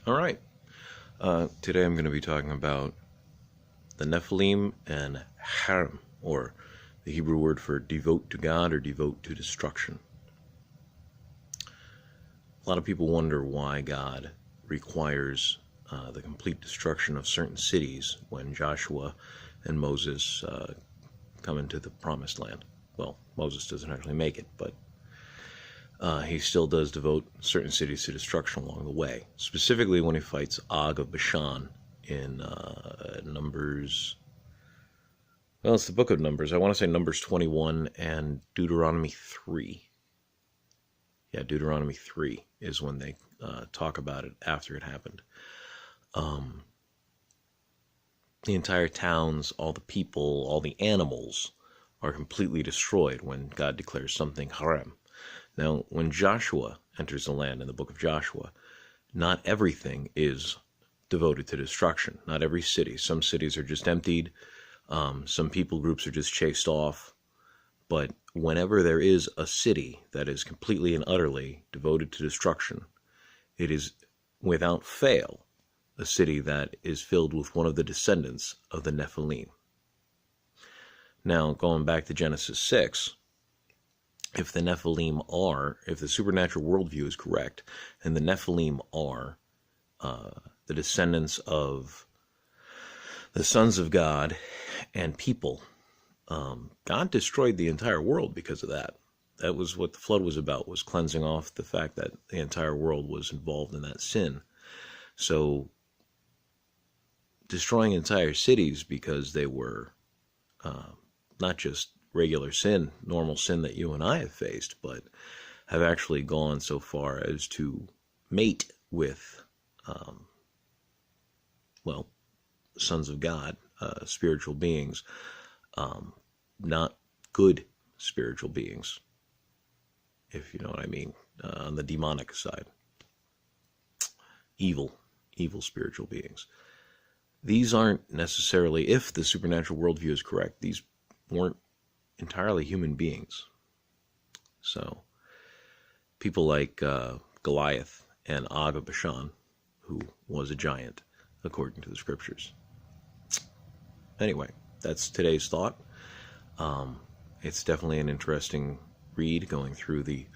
All right. Today I'm going to be talking about the Nephilim and harem, or the Hebrew word for devote to God or devote to destruction. A lot of people wonder why God requires the complete destruction of certain cities when Joshua and Moses come into the promised land. Well, Moses doesn't actually make it, but he still does devote certain cities to destruction along the way. Specifically when he fights Og of Bashan in Numbers. Well, it's the book of Numbers. I want to say Numbers 21 and Deuteronomy 3. Yeah, Deuteronomy 3 is when they talk about it after it happened. The entire towns, all the people, all the animals are completely destroyed when God declares something haram. Now, when Joshua enters the land in the book of Joshua, not everything is devoted to destruction. Not every city. Some cities are just emptied. Some people groups are just chased off. But whenever there is a city that is completely and utterly devoted to destruction, it is without fail a city that is filled with one of the descendants of the Nephilim. Now, going back to Genesis 6, if the Nephilim are, if the supernatural worldview is correct, and the Nephilim are the descendants of the sons of God and people, God destroyed the entire world because of that. That was what the flood was about, was cleansing off the fact that the entire world was involved in that sin. So, destroying entire cities because they were not just regular sin, normal sin that you and I have faced, but have actually gone so far as to mate with, sons of God, spiritual beings, not good spiritual beings, if you know what I mean, on the demonic side. Evil spiritual beings. These aren't necessarily, if the supernatural worldview is correct, these weren't entirely human beings. So, people like Goliath and Og of Bashan, who was a giant, according to the scriptures. Anyway, that's today's thought. It's definitely an interesting read, going through the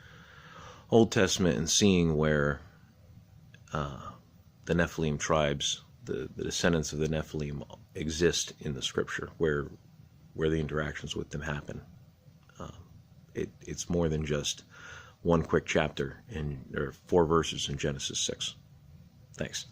Old Testament and seeing where the Nephilim tribes, the descendants of the Nephilim, exist in the scripture, where the interactions with them happen. It's more than just one quick chapter or 4 verses in Genesis 6. Thanks.